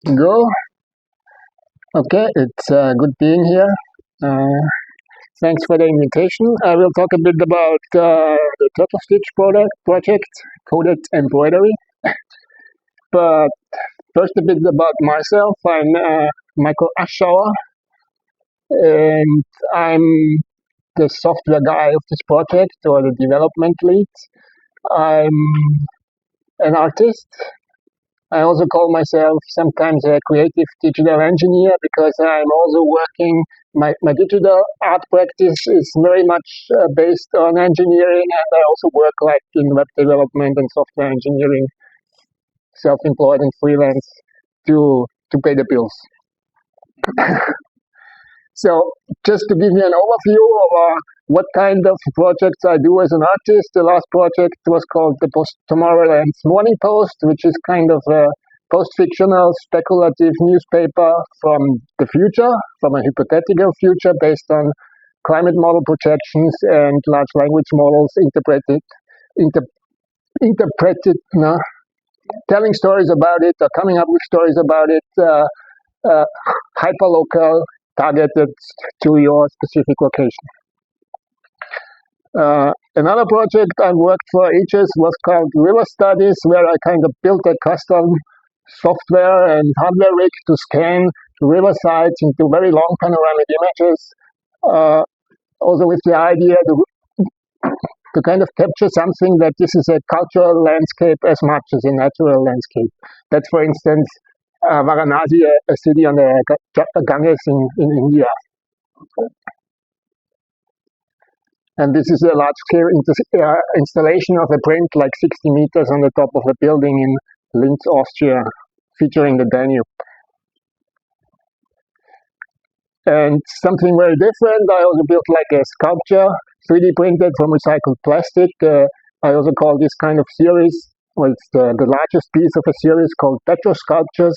Go. Okay, it's good being here. Uh, Thanks for the invitation. I will talk a bit about the TurtleStitch project, coded embroidery. But first, a bit about myself. I'm Michael Aschauer, and I'm the software guy of this project, or the development lead. I'm an artist. I also call myself sometimes a creative digital engineer because I'm also working. My digital art practice is very much based on engineering, and I also work like in web development and software engineering, self-employed and freelance to pay the bills. So just to give you an overview of what kind of projects I do as an artist, the last project was called the Tomorrowland's Morning Post, which is kind of a post-fictional, speculative newspaper from the future, from a hypothetical future based on climate model projections and large language models inter, no, telling stories about it or coming up with stories about it, hyperlocal, targeted to your specific location. Another project I worked for ages was called River Studies, where I kind of built a custom software and hardware rig to scan river sites into very long panoramic images. Also with the idea to kind of capture something that this is a cultural landscape as much as a natural landscape. That's, for instance, Varanasi, a city on the Ganges in India. And this is a large-scale installation of a print like 60 meters on the top of a building in Linz, Austria, featuring the Danube. And something very different, I also built like a sculpture, 3D printed from recycled plastic. I also call this kind of series, well, it's the largest piece of a series called Petro Sculptures,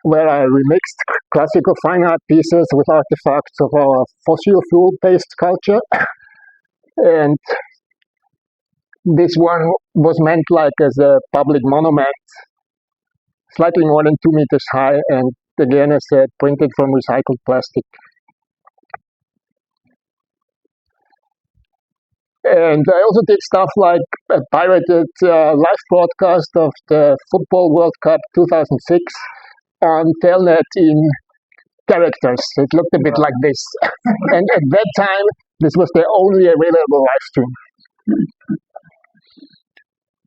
where I remixed classical fine art pieces with artifacts of our fossil fuel-based culture. And this one was meant like as a public monument, slightly more than 2 meters high, and again, as said, printed from recycled plastic. And I also did stuff like a pirated live broadcast of the Football World Cup 2006 on Telnet in characters. It looked a bit like this. And at that time, this was the only available live stream.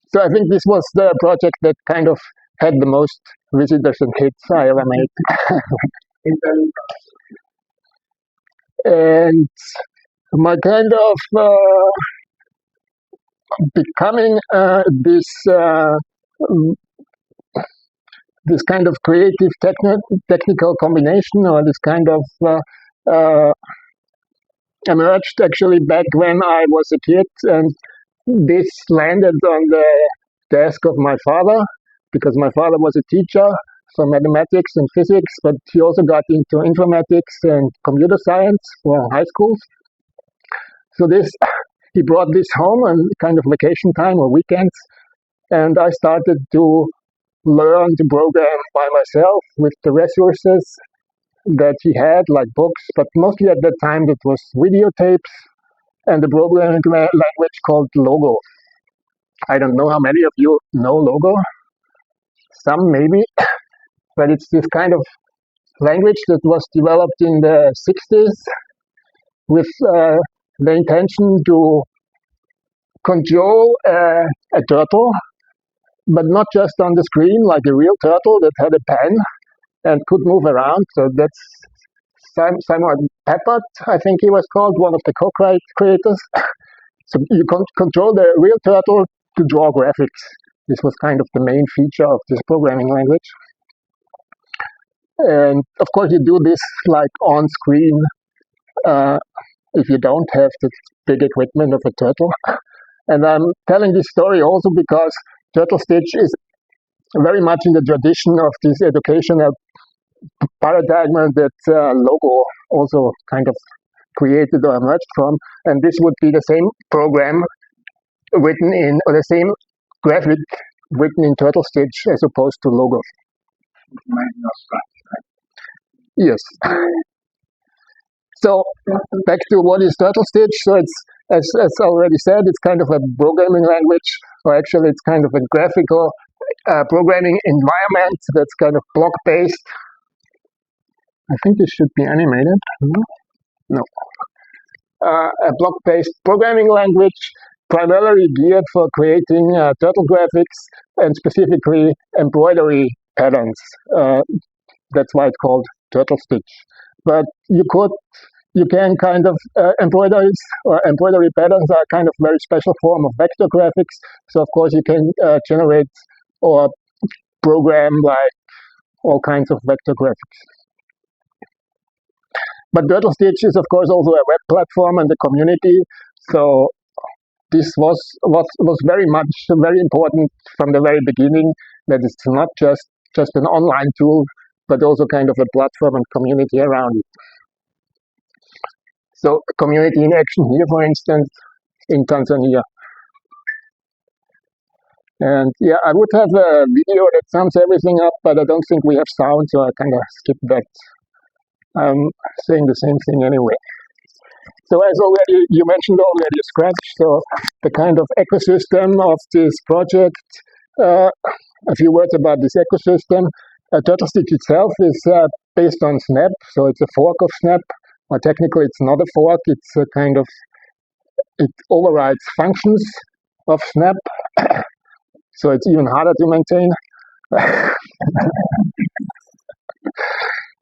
So I think this was the project that kind of had the most visitors and hits I ever made. And my kind of becoming this kind of creative technical combination, or this kind of emerged actually back when I was a kid, and this landed on the desk of my father, because my father was a teacher for mathematics and physics, but he also got into informatics and computer science for high schools. So he brought this home on kind of vacation time or weekends, and I started to learn to program by myself with the resources that he had, like books, but mostly at that time it was videotapes and the programming language called Logo. I don't know how many of you know Logo. Some maybe, but it's this kind of language that was developed in the 60s with the intention to control a turtle, but not just on the screen like a real turtle that had a pen and could move around. So that's Simon Peppert, I think he was called, one of the co-creators. So you can control the real turtle to draw graphics. This was kind of the main feature of this programming language. And of course you do this like on screen if you don't have the big equipment of a turtle. And I'm telling this story also because TurtleStitch is very much in the tradition of this educational paradigm that Logo also kind of created or emerged from. And this would be the same program written in, or the same graphic written in TurtleStitch as opposed to Logo. Yes. So back to what is TurtleStitch. So it's, as already said, it's kind of a programming language, or actually it's kind of a graphical programming environment that's kind of block-based. I think this should be animated. No. A block-based programming language primarily geared for creating turtle graphics and specifically embroidery patterns. That's why it's called TurtleStitch. But you can kind of embroideries or embroidery patterns are kind of very special form of vector graphics. So of course you can generate or program like all kinds of vector graphics. But TurtleStitch is of course also a web platform and a community. So this was very much very important from the very beginning, that it's not just an online tool, but also kind of a platform and community around it. So community in action here, for instance, in Tanzania. And yeah, I would have a video that sums everything up, but I don't think we have sound, so I kind of skip that. I'm saying the same thing anyway. So as already, you mentioned already Scratch, so the kind of ecosystem of this project, a few words about this ecosystem. TurtleStitch itself is based on Snap, so it's a fork of Snap. Well, technically it's not a fork, it's a kind of, it overrides functions of Snap, so it's even harder to maintain.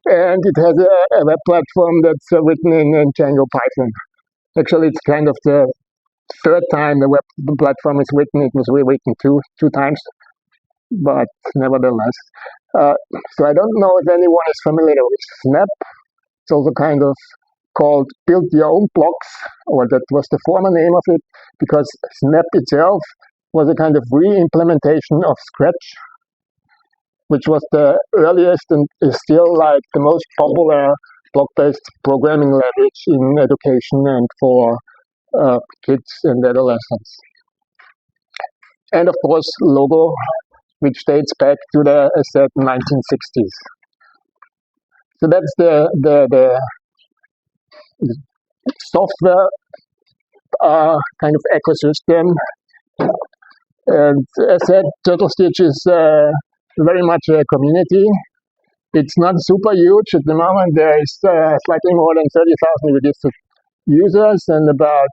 And it has a web platform that's written in Django Python. Actually, it's kind of the third time the web platform is written. It was rewritten two times, but nevertheless. So I don't know if anyone is familiar with Snap. It's also kind of called Build Your Own Blocks, or that was the former name of it, because Snap itself was a kind of re-implementation of Scratch, which was the earliest and is still like the most popular block-based programming language in education and for kids and adolescents. And of course, Logo, which dates back to the, as said, 1960s. So that's the software kind of ecosystem. And as said, TurtleStitch is very much a community. It's not super huge at the moment. There is slightly more than 30,000 registered users and about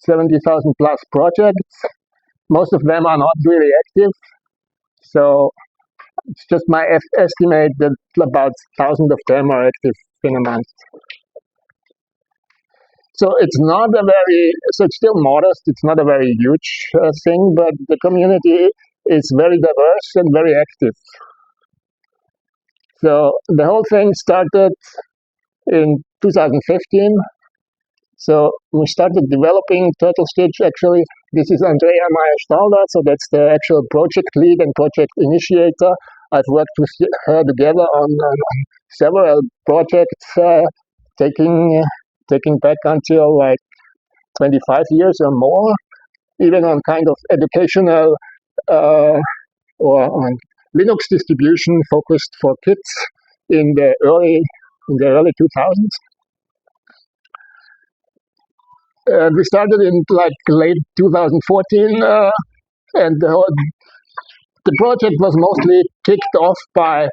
70,000 plus projects. Most of them are not really active. So it's just my estimate that about 1,000 of them are active in a month. So it's not a very, so it's still modest. It's not a very huge thing, but the community is very diverse and very active. So the whole thing started in 2015. So we started developing TurtleStitch. Actually, this is Andrea Meyer-Stalder, so that's the actual project lead and project initiator. I've worked with her together on several projects, taking back until like 25 years or more, even on kind of educational or on Linux distribution focused for kids in the early 2000s. We started in like late 2014, and the project was mostly kicked off by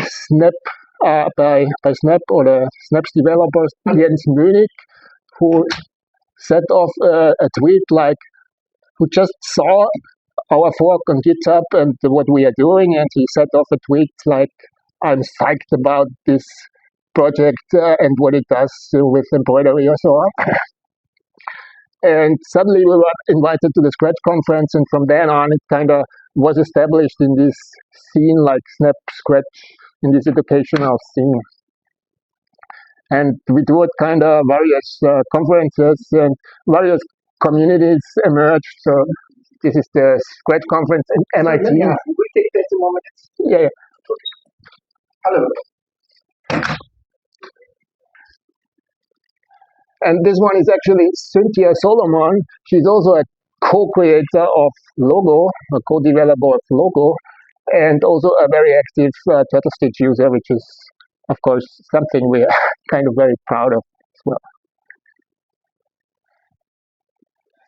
Snap, by Snap or the Snap's developers Jens Munich, who set off a tweet like, who just saw our fork on GitHub and what we are doing, and he set off a tweet like, I'm psyched about this project and what it does with embroidery or so on. And suddenly we were invited to the Scratch conference, and from then on it kind of was established in this scene like Snap Scratch, in this educational scene. And we do it kind of various conferences, and various communities emerged. So this is the Scratch conference in MIT. Yeah, we take that a moment. Yeah. Hello. And this one is actually Cynthia Solomon. She's also a co-creator of Logo, a co-developer of Logo. and also a very active TurtleStitch user, which is, of course, something we are kind of very proud of as well.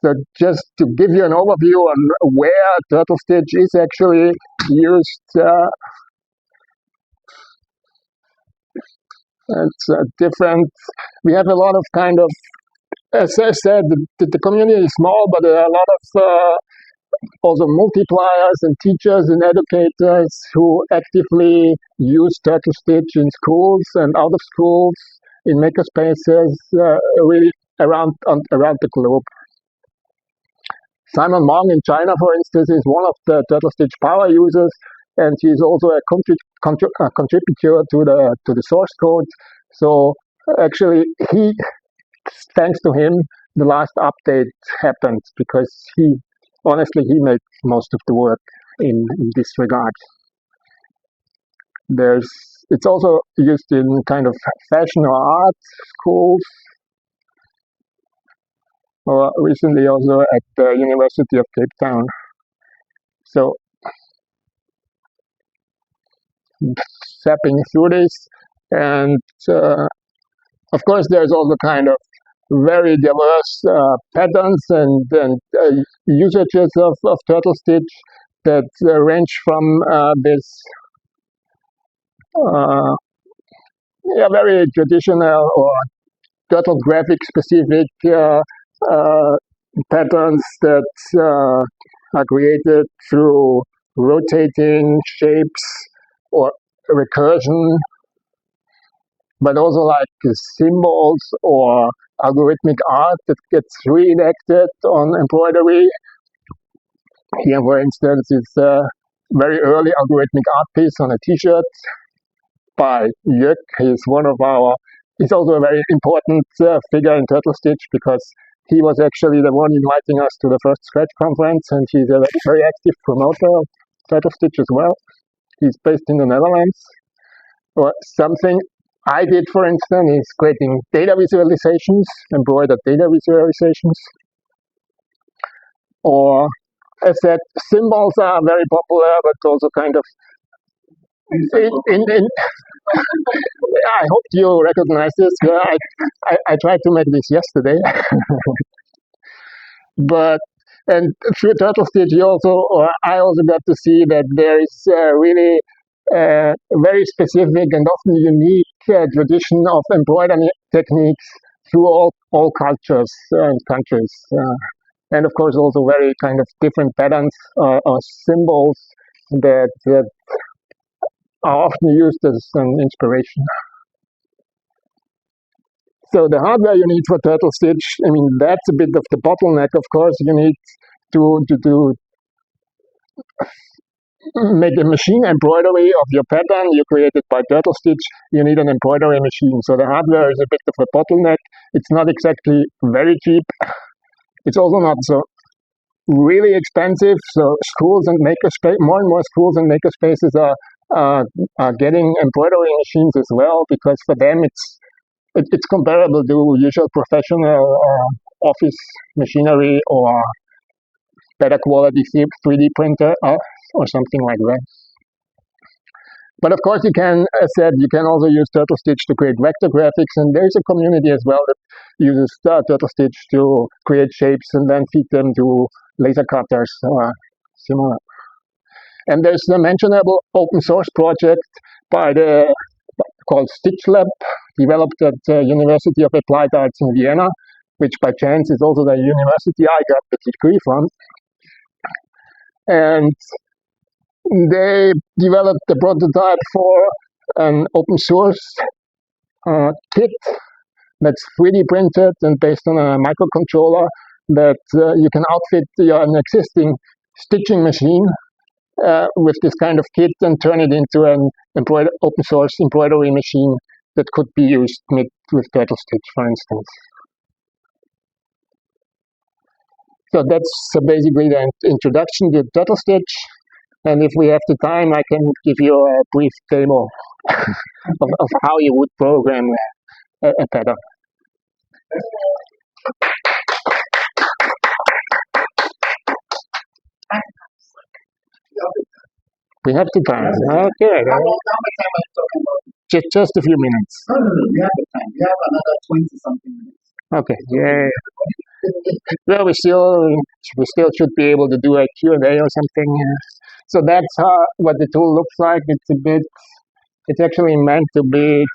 So just to give you an overview on where TurtleStitch is actually used, it's different. We have a lot of kind of, as I said, the community is small, but there are a lot of also multipliers and teachers and educators who actively use TurtleStitch in schools and out of schools, in makerspaces, really around the globe. Simon Mong in China, for instance, is one of the TurtleStitch power users, and he's also a contributor to the source code. So actually, thanks to him, the last update happened, because honestly, he made most of the work in this regard. It's also used in kind of fashion or art schools, or recently also at the University of Cape Town. So, zapping through this, and of course, there's also kind of very diverse patterns and usages of TurtleStitch that range from this very traditional or turtle graphic specific patterns that are created through rotating shapes or recursion, but also like symbols or algorithmic art that gets reenacted on embroidery. Here, for instance, is a very early algorithmic art piece on a t-shirt by Jörg. He's also a very important figure in TurtleStitch, because he was actually the one inviting us to the first Scratch conference, and he's a very active promoter of TurtleStitch as well. He's based in the Netherlands. Or something I did, for instance, is creating data visualizations, embroidered data visualizations. Or, as said, symbols are very popular, but also kind of I hope you recognize this. I tried to make this yesterday. And through TurtleStitch, I also got to see that there is really very specific and often unique tradition of embroidery techniques through all cultures and countries. And of course, also very kind of different patterns or symbols that are often used as an inspiration. So the hardware you need for TurtleStitch, I mean, that's a bit of the bottleneck, of course. You need to make a machine embroidery of your pattern you created by TurtleStitch. You need an embroidery machine. So the hardware is a bit of a bottleneck. It's not exactly very cheap. It's also not so really expensive. So schools and more and more schools and makerspaces are getting embroidery machines as well, because for them it's comparable to usual professional office machinery or better quality 3D printer or something like that. But of course, you can, as said, you can also use TurtleStitch to create vector graphics, and there's a community as well that uses TurtleStitch to create shapes and then feed them to laser cutters or similar. And there's a mentionable open source project called Stitch Lab, developed at the University of Applied Arts in Vienna, which by chance is also the university I got the degree from. And they developed the prototype for an open source kit that's 3D printed and based on a microcontroller that you can outfit an existing stitching machine with this kind of kit and turn it into an open source embroidery machine that could be used with TurtleStitch, for instance. So that's basically the introduction to TurtleStitch. And if we have the time, I can give you a brief demo of how you would program a pattern. We have to time. Okay. How much time are you talking about? Just a few minutes. No, we have the time. We have another 20-something minutes. Okay. Yeah. Well, we still should be able to do a Q&A or something. So that's what the tool looks like. It's actually meant to be,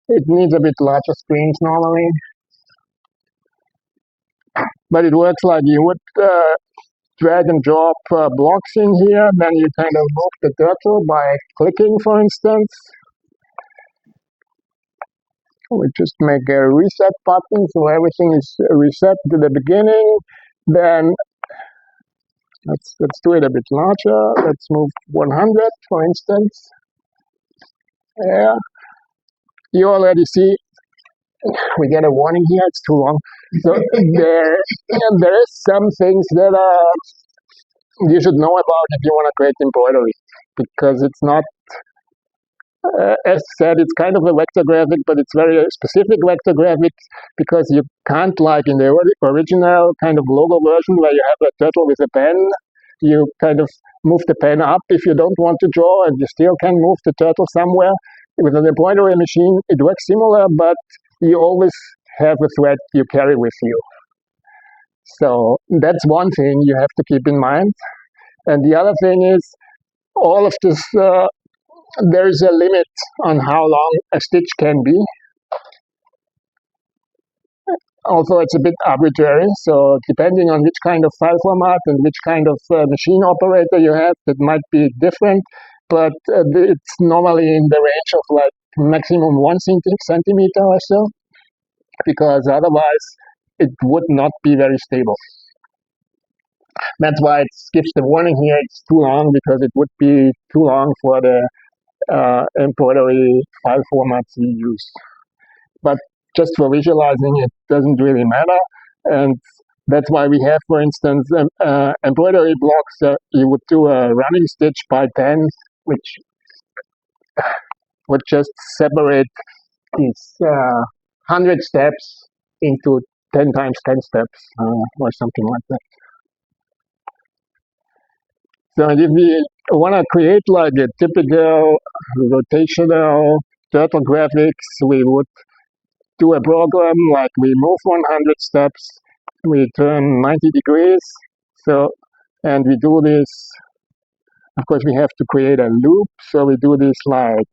it needs a bit larger screens normally. But it works like you would drag and drop blocks in here, then you kind of move the turtle by clicking, for instance. We just make a reset button, so everything is reset to the beginning. Then let's do it a bit larger. Let's move 100, for instance. Yeah, you already see we get a warning here. It's too long. So there is some things that you should know about if you want to create embroidery, because it's not, as said, it's kind of a vector graphic, but it's very specific vector graphic, because you can't, like in the original kind of logo version where you have a turtle with a pen, you kind of move the pen up if you don't want to draw, and you still can move the turtle somewhere. With an embroidery machine, it works similar, but you always have a thread you carry with you. So that's one thing you have to keep in mind. And the other thing is, all of this, there's a limit on how long a stitch can be. Also, it's a bit arbitrary, so depending on which kind of file format and which kind of machine operator you have, that might be different, but it's normally in the range of like maximum 1 centimeter or so, because otherwise it would not be very stable. That's why it gives the warning here, it's too long, because it would be too long for the embroidery file formats we use. But just for visualizing, it doesn't really matter. And that's why we have, for instance, embroidery blocks. You would do a running stitch by 10, which would just separate these 100 steps into 10 times 10 steps or something like that. So if we want to create like a typical rotational turtle graphics, we would do a program like we move 100 steps, we turn 90 degrees. So, and we do this, of course we have to create a loop, so we do this like,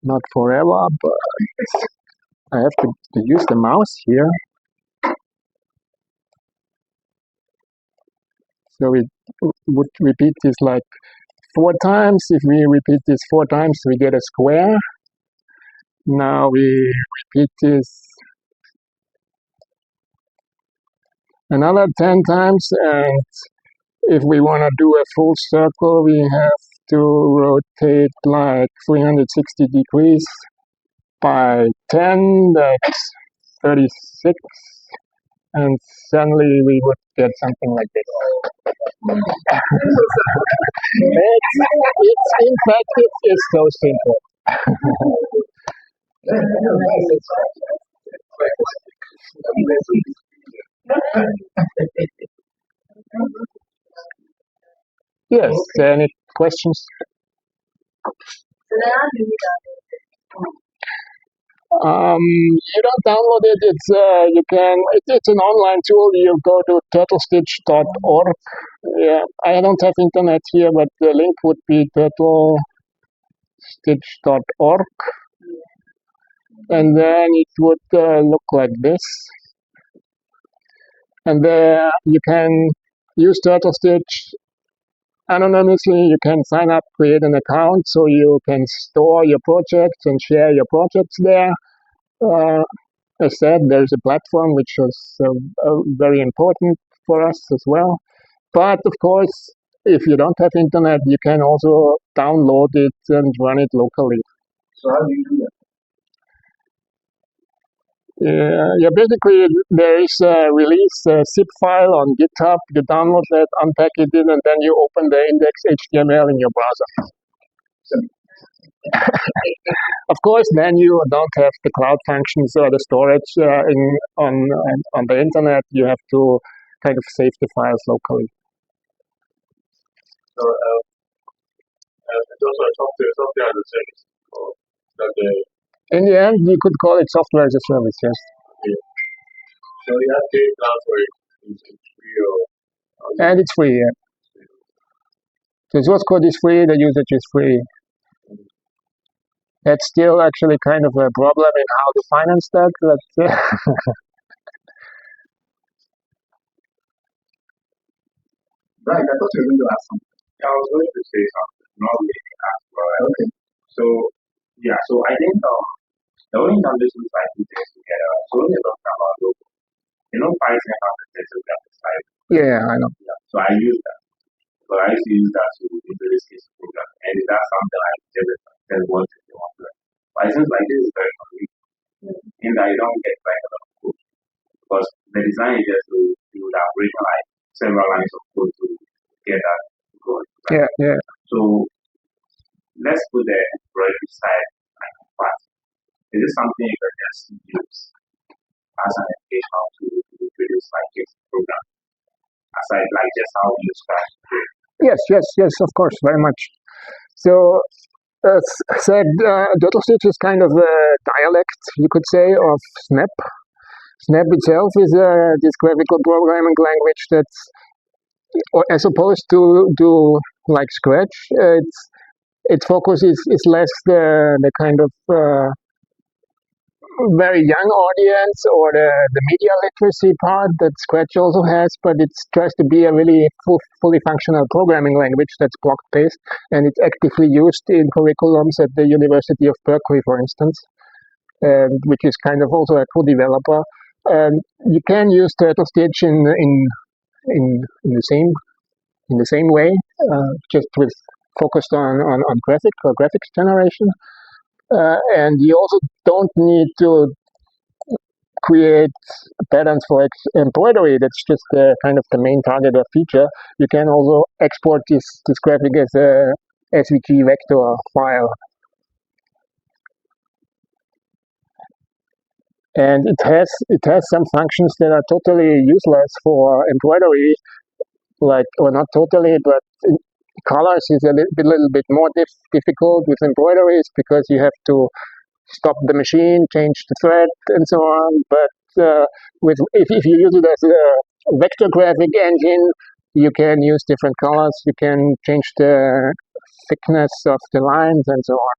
not forever, but I have to use the mouse here. So we would repeat this like 4 times. If we repeat this 4 times, we get a square. Now we repeat this another 10 times, and if we want to do a full circle, we have to rotate like 360 degrees by 10, that's 36, and suddenly we would get something like this. In fact, it's so simple. Yes, any questions? You don't download it. It's an online tool. You go to TurtleStitch.org. Yeah, I don't have internet here, but the link would be TurtleStitch.org, and then it would look like this. And there you can use TurtleStitch anonymously. You can sign up, create an account, so you can store your projects and share your projects there. As said, there's a platform which is very important for us as well. But of course, if you don't have internet, you can also download it and run it locally. So how do you do that? Yeah, basically there is a release zip file on GitHub. You download that, unpack it in, and then you open the index.html in your browser. Of course, then you don't have the cloud functions or the storage on the internet. You have to kind of save the files locally. it's also a software as a service. Or that the In the end, you could call it software as a service, yes. so you have paid plans for it. It's free or And it's free, yeah. The source code is free, the usage is free. That's still actually kind of a problem in how to finance that, but right. I thought you were going to ask something. Yeah, I was going to say something. Not really ask, but okay. So yeah, so I think the only foundation I put this together. So when you're talking about logo, Python has a textbook that is like yeah, I know. yeah. So I use that. But I used to use that to introduce this program. And that's something like tell what you want to learn. But it seems like this is very convenient. In that you don't get like a lot of code. Because the design is just to you would have written like several lines of code to get that going. Yeah, yeah. So let's put the embroidery side like part. Is this something you can just use as an educational tool to introduce like this program? Aside like just how you start. Yes, of course, very much. So, as said, TurtleStitch is kind of a dialect, you could say, of Snap. Snap itself is this graphical programming language that's, as opposed to like Scratch, its focus is less the kind of very young audience or the media literacy part that Scratch also has, but it tries to be a really fully functional programming language that's block-based, and it's actively used in curriculums at the University of Berkeley, for instance, which is kind of also a co-developer. You can use TurtleStitch in the same way, just with focused on graphics generation. And you also don't need to create patterns for embroidery. That's just kind of the main target or feature. You can also export this graphic as a SVG vector file. And it has some functions that are totally useless for embroidery, or not totally, but colors is a little bit more difficult with embroideries because you have to stop the machine, change the thread, and so on. But if you use it as a vector graphic engine, you can use different colors. You can change the thickness of the lines and so on.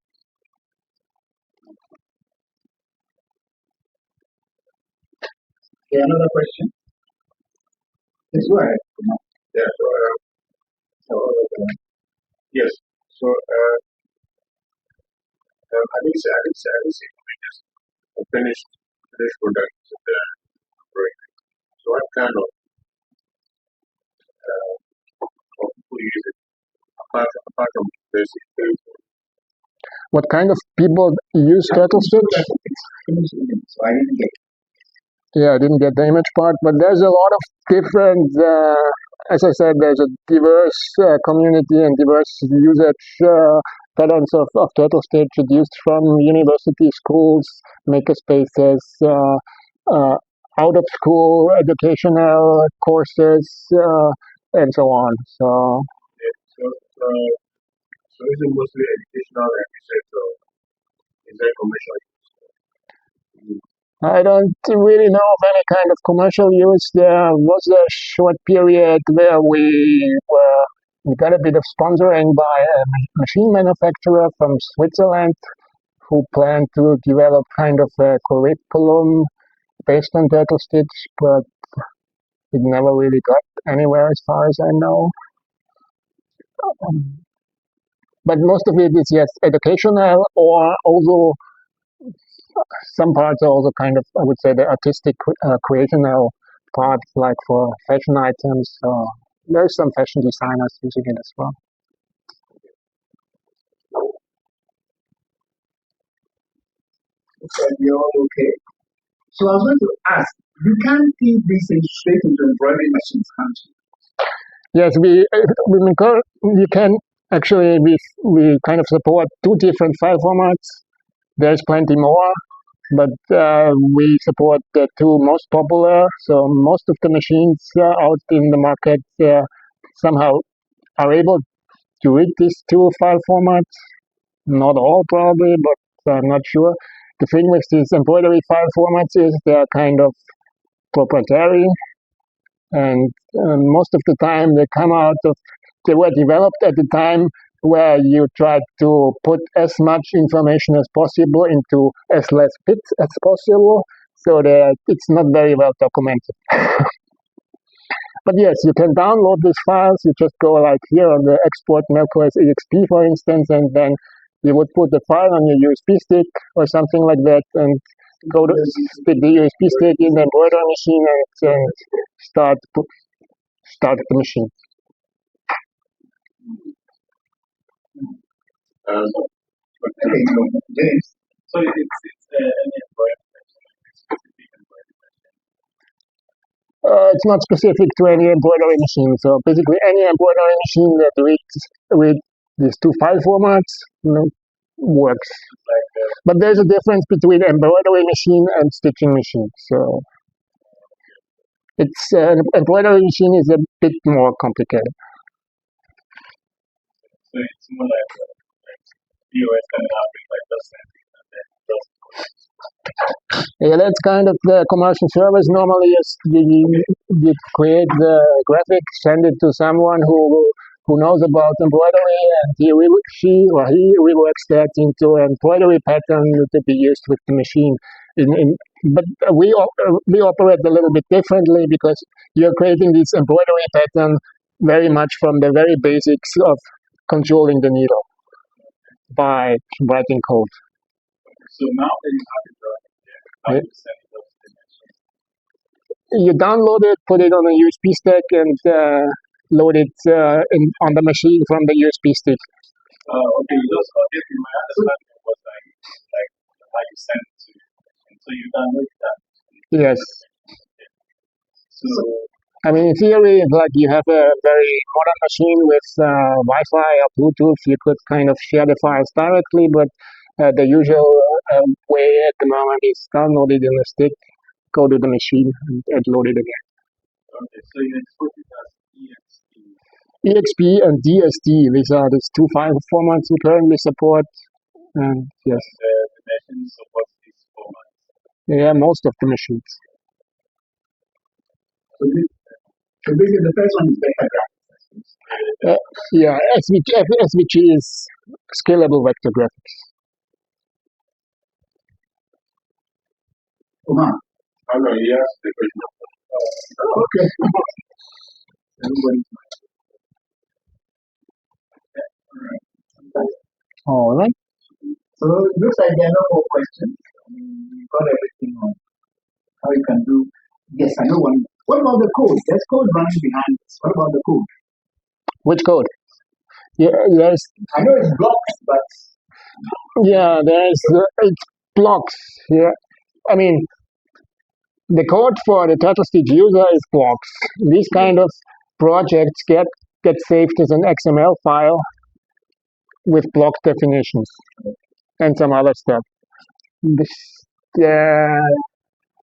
Okay, another question. Yes, go ahead. Yeah. Yes. So I think we just finished product with the break. So what kind of people use it apart from basic things? What kind of people use TurtleStitch? So I didn't get. Yeah, I didn't get the image part, but there's a lot of different. As I said, there's a diverse community and diverse usage patterns of TurtleStitch. It's used from university schools, makerspaces, out of school educational courses, and so on. So is it mostly educational and research, or is there commercial? I don't really know of any kind of commercial use. There was a short period where we got a bit of sponsoring by a machine manufacturer from Switzerland who planned to develop kind of a curriculum based on TurtleStitch, but it never really got anywhere as far as I know. But most of it is, yes, educational, or also some parts are also kind of, I would say, the artistic creational part, like for fashion items. There's some fashion designers using it as well. You're all okay. So I was going to ask, you can't feed these things straight into embroidery machines, can't you? Yes, you can actually, we kind of support two different file formats. There's plenty more, but we support the two most popular. So most of the machines out in the market somehow are able to read these two file formats. Not all probably, but I'm not sure. The thing with these embroidery file formats is they're kind of proprietary, and most of the time they were developed at the time where you tried to put as much information as possible into as less bits as possible, so that it's not very well documented. But yes, you can download these files. You just go like here on the export macOS exp, for instance, and then you would put the file on your USB stick or something like that, and go to stick the USB stick in the embroidery machine and start the machine. Okay, so James, so it's any embroidery specific embroidery. It's not specific to any embroidery machine. So basically, any embroidery machine that reads these two file formats, works. But there's a difference between embroidery machine and stitching machine. So it's an embroidery machine is a bit more complicated. So it's more like POS kind of having like just sending and then just. Yeah, that's kind of the commercial service. Normally, you create the graphic, send it to someone who knows about embroidery, and she or he reworks that into an embroidery pattern to be used with the machine. But we operate a little bit differently because you're creating this embroidery pattern very much from the very basics of controlling the needle by writing code. So now that you have it done, how do you send it up to the machine? You download it, put it on a USB stick, and load it on the machine from the USB stick. Okay, just okay, my understanding was like how you send it to you. And so you download that. Yes. So I mean, in theory, like you have a very modern machine with Wi-Fi or Bluetooth, you could kind of share the files directly, but the usual way at the moment is download it in a stick, go to the machine, and load it again. okay, so you export it as EXP. EXP and DSD, these are the two file formats we currently support. And yes, The machine supports these formats. Yeah, most of the machines. So basically, the first one is vector graphics. Yeah, SVG is scalable vector graphics. I know, yes, the question. Okay. Everybody's All right. So it looks like there are no more questions. We got everything on how you can do. Yes, I know one. What about the code? There's code running behind this. What about the code? Which code? Yeah, yes. I know it's blocks, but Yeah, it's blocks. Yeah, I mean, the code for the TurtleStitch user is blocks. These kind of projects get saved as an XML file with block definitions and some other stuff. The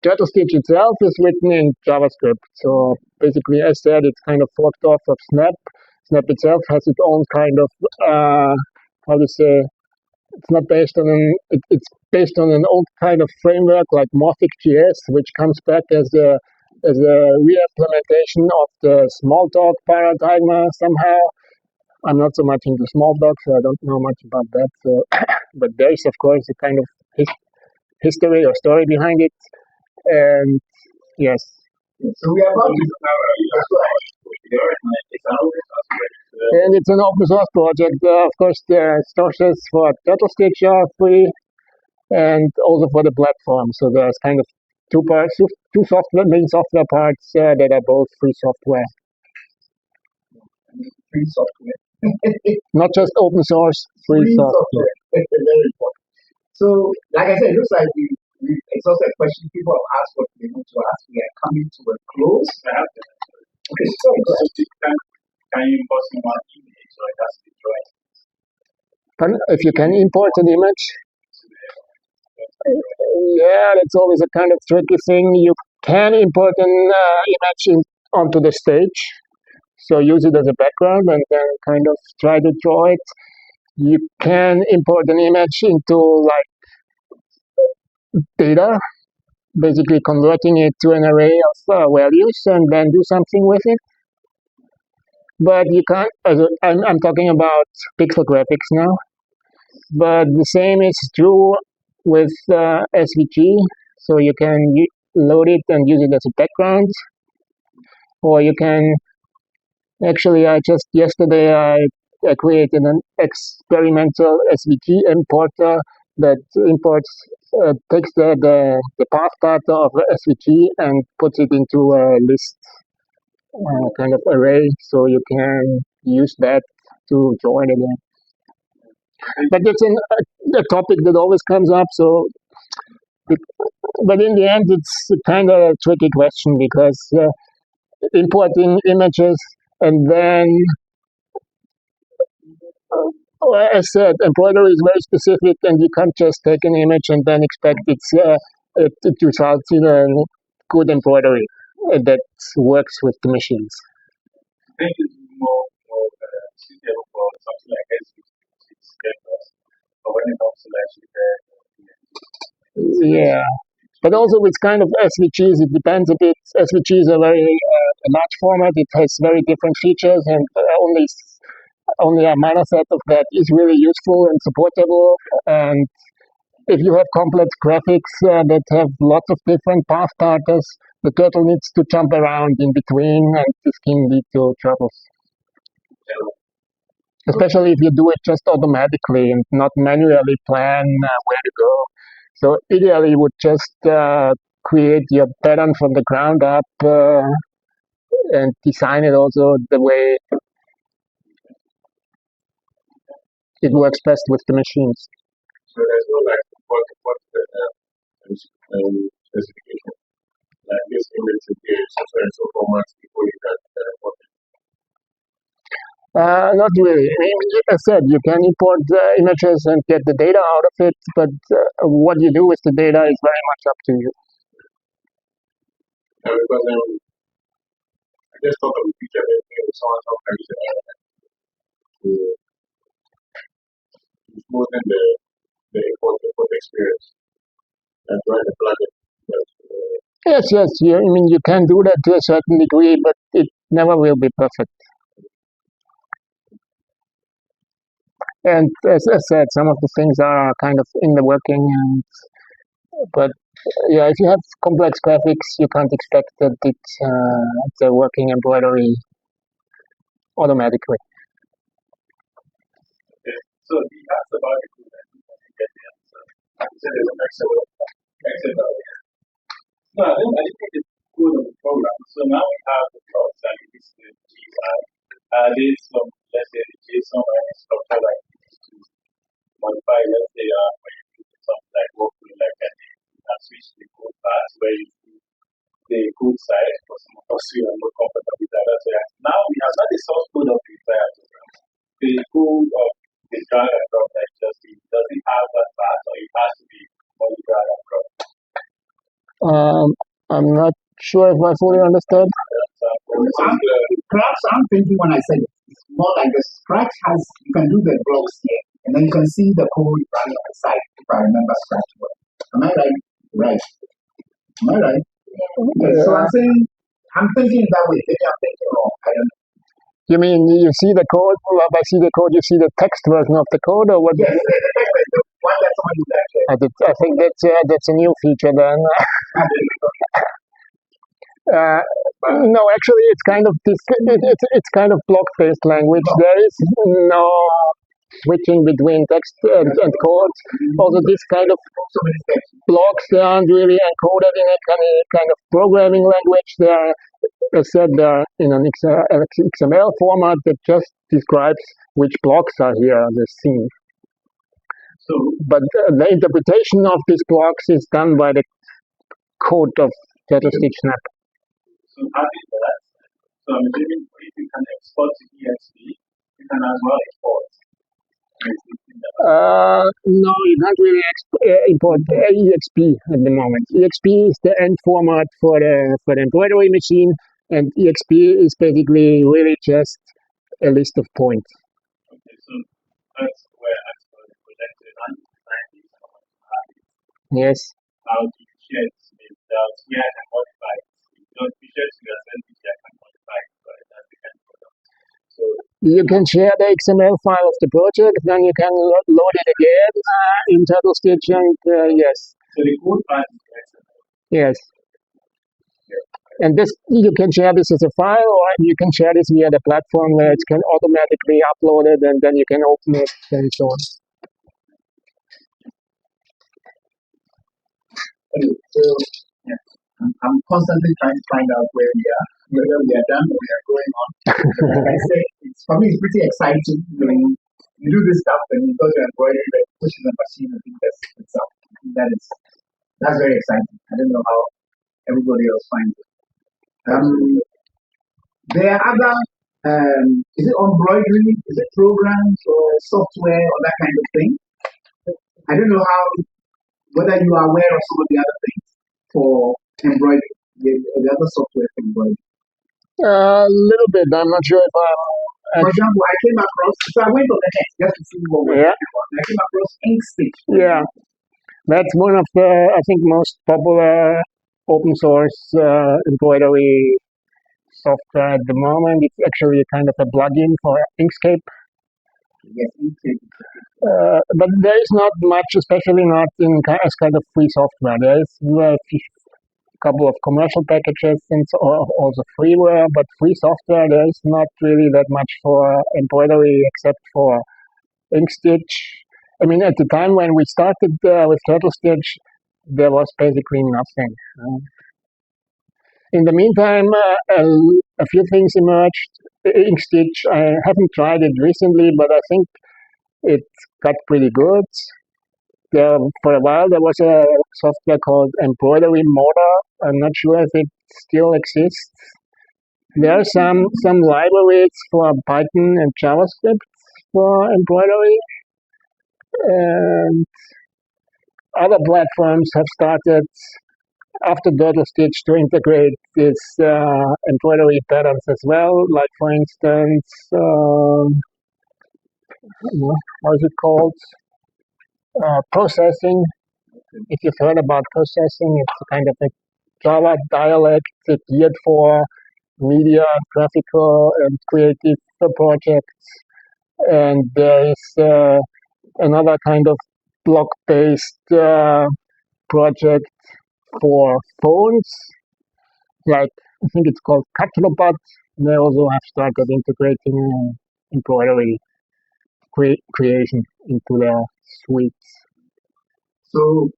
TurtleStitch itself is written in JavaScript. So basically, as said, it's kind of forked off of Snap. Snap itself has its own kind of how to say. It's not based on it's based on an old kind of framework like Morphic.js, which comes back as a re-implementation of the Smalltalk paradigm somehow. I'm not so much into Smalltalk, so I don't know much about that. So, but there's of course a kind of history or story behind it, and yes. So we are about to and it's an open source project. Of course, the sources for TurtleStitch are free, and also for the platform. So there's kind of two parts, two main software parts that are both free software. Free software. Not just open source, free software. Very important. So, like I said, it looks like we exhausted questions people have asked what they want to ask. We are coming to a close. Okay, so can you import one image or it has to be drawing? If you can import an image, yeah, that's always a kind of tricky thing. You can import an image onto the stage. So use it as a background and then kind of try to draw it. You can import an image into like data, basically converting it to an array of values and then do something with it. But you can't, I'm talking about pixel graphics now, but the same is true with SVG. So you can load it and use it as a background, or you can, actually, yesterday I created an experimental SVG importer that imports, takes the path data of the SVG and puts it into a list kind of array, so you can use that to draw it again. But it's a topic that always comes up. So, but in the end, it's kind of a tricky question because importing images and then, as I said, embroidery is very specific, and you can't just take an image and then expect it results in a good embroidery that works with the machines. I think it's more suitable for something like SVG, but when it comes to actually Yeah, but also with kind of SVGs, it depends a bit. SVGs are very large format. It has very different features, and only a minor set of that is really useful and supportable. And if you have complex graphics that have lots of different path data, the turtle needs to jump around in between, and this can lead to troubles. Especially if you do it just automatically and not manually plan where to go. So ideally, you would just create your pattern from the ground up and design it also the way it works best with the machines. So there's no like specification. Like this image should be so and so formats before you can import it. Not really. I mean, as I said, you can import images and get the data out of it, but what you do with the data is very much up to you. Because I just thought of the feature that someone sometimes to smoothen the import experience and try to plug it. Yes. I mean, you can do that to a certain degree, but it never will be perfect. And as I said, some of the things are kind of in the working, but yeah, if you have complex graphics, you can't expect that it's a working embroidery automatically. Okay. So he asked about it, and he didn't get the answer. He said there's an Excel. No, I think it's good on the program. So now we have the plots and this is the GUI. There's some, let's say, the JSON structure like this to modify, let's say, when you do something like workflow like that, you can switch the code path where you do the code side. For some of us who are more comfortable with that. So now we have not the source code of the entire program. The code of the drag and drop that just doesn't have that path, or it has to be only drag and drop. I'm not sure if I fully understood. Perhaps I'm thinking when I said it's more like the Scratch has, you can do the blocks here, and then you can see the code running on the side, if I remember Scratch well. Am I right? Right. Am I right? Okay, so I'm thinking that way, maybe I'm thinking wrong. I don't know. You mean you see the code? Well, I see the code, you see the text version of the code, or what? Yes, the one that someone used actually. I think that's a new feature then. No, actually, it's kind of it's kind of block-based language. There is no switching between text and code. Also, this kind of blocks, they aren't really encoded in any kind of programming language. They are, as I said, they're in an XML format that just describes which blocks are here on the scene. So, but the interpretation of these blocks is done by the code of TurtleStitch Snap. So having that, so I'm assuming if you can export to EXP, you can as well export. No, you can't really import EXP at the moment. EXP is the end format for the embroidery machine, And EXP is basically really just a list of points. Okay, so that's where Aschauer projected scientists Yes. how to share without where I can modify it. Don't be sure to yourself if I can modify it, but that's the kind of product. So You can share the XML file of the project, then you can load it again in TurtleStitch, and yes. so the code part is XML. Yes. And this, you can share this as a file, or you can share this via the platform where it can automatically upload it, and then you can open it and so on. Anyway, so yeah, I'm constantly trying to find out where we are, whether we are done or we are going on. Like I said, for me, it's pretty exciting when you do this stuff and you go to embroidery, like pushing the machine and things that's very exciting. I don't know how everybody else finds it. There are other, is it embroidery, is it programs or software or that kind of thing? I don't know whether you are aware of some of the other things for embroidery, the other software for embroidery. A little bit. I'm not sure if For example, I came across, so I went on the net just to see what we're talking about. I came across InkStitch. Yeah, that's one of the, I think, most popular open source embroidery software at the moment. It's actually kind of a plugin for Inkscape. Yes, InkStitch. But there is not much, especially not as kind of free software. There is a couple of commercial packages and also freeware, but free software, there is not really that much for embroidery except for InkStitch. I mean, at the time when we started with TurtleStitch, there was basically nothing. In the meantime, a few things emerged. InkStitch, I haven't tried it recently, but I think it got pretty good. For a while, there was a software called Embroidery Modder. I'm not sure if it still exists. There are some libraries for Python and JavaScript for embroidery. And other platforms have started after TurtleStitch to integrate these embroidery patterns as well. Like, for instance, how is it called? Processing. If you've heard about processing, it's kind of a Java dialect geared for media, graphical, and creative projects. And there is another kind of block-based project for phones, like I think it's called Catalobot. They also have started integrating embroidery creation into their suites. So,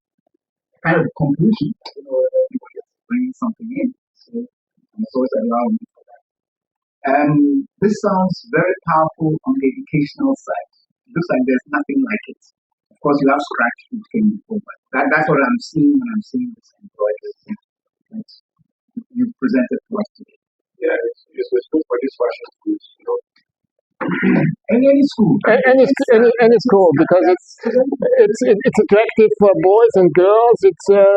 kind of conclusion, everybody is bringing something in. So, I'm always allowing me for that. This sounds very powerful on the educational side. It looks like there's nothing like it. Of course, you have Scratch, which came before, but that's what I'm seeing when I'm seeing this embroidery thing that you presented to us today. Yeah, it's useful for this question schools, Any school. Any school, because it's attractive for boys and girls. It's a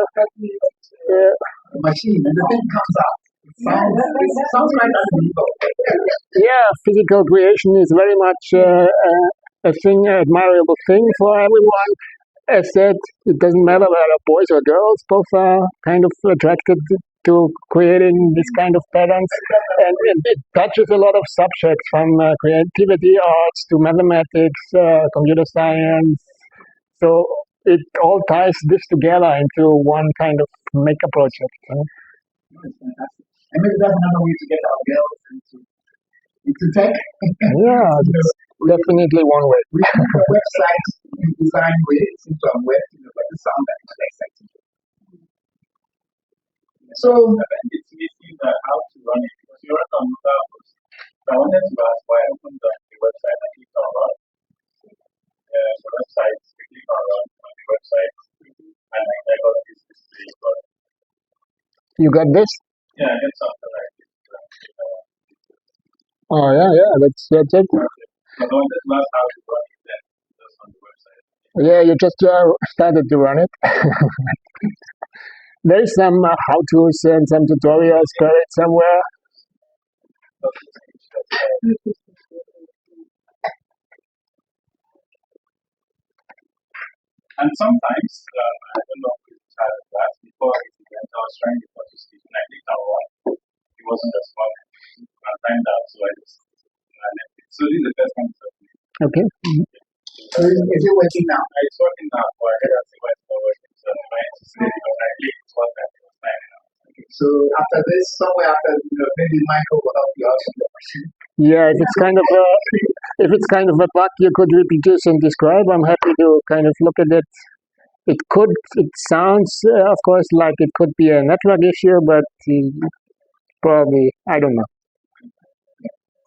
machine, and the thing comes out. It sounds quite unbelievable. Yeah, physical creation is very much an admirable thing for everyone. As said, it doesn't matter whether boys or girls, both are kind of attracted to creating this kind of patterns. And it touches a lot of subjects, from creativity, arts, to mathematics, computer science. So it all ties this together into one kind of maker project. That's fantastic. And maybe that's another way to get our girls into tech. Yeah, that's definitely one way. We have a website design ways into our web, but the sound that is exciting. So it's missing how to run it, because you're on mobile. I wanted to ask why I opened the website and clicked on run. The website, we click on run on the website, and I got this display. But you got this? Yeah, I get something like this. Oh yeah, that's it. But I wanted to ask how to run it then, just on the website. Yeah, you just started to run it. There is some how-tos and some tutorials buried somewhere. And sometimes, I don't know if it's had that before it went, I was trying to participate and I did that one. It wasn't responding. I timed out, so I just left it. So this is the first time it's happening. Okay. So is it working now? It's working now, but I had to see why it's not working. So I'm trying to see because I clicked it was that it was timing out. Okay. So after this, somewhere after, maybe Michael will help you out on the machine. Yeah, if it's kind of a bug you could reproduce and describe, I'm happy to kind of look at it. It sounds, of course, like it could be a network issue, but probably, I don't know.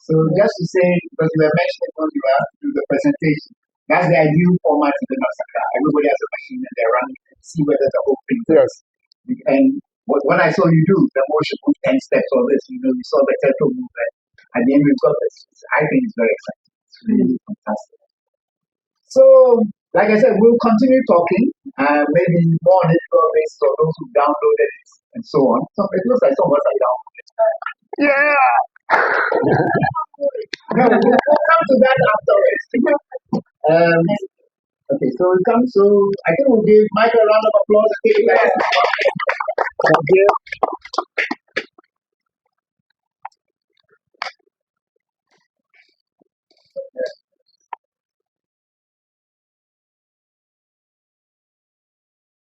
So just to say, because we were mentioning when you have to do the presentation, that's the ideal format in the massacre. Everybody has a machine and they're running and see whether the whole thing Yes. And what I saw you do, the motion move 10 steps or this, you saw the turtle movement. At the end, we've got this. I think it's very exciting. It's really fantastic. So, like I said, we'll continue talking, maybe more on it based on those who downloaded it and so on. So it looks like some of us are downloaded. Yeah. No, we'll come to that afterwards. Okay, so we come. So I think we'll give Michael a round of applause. Thank you.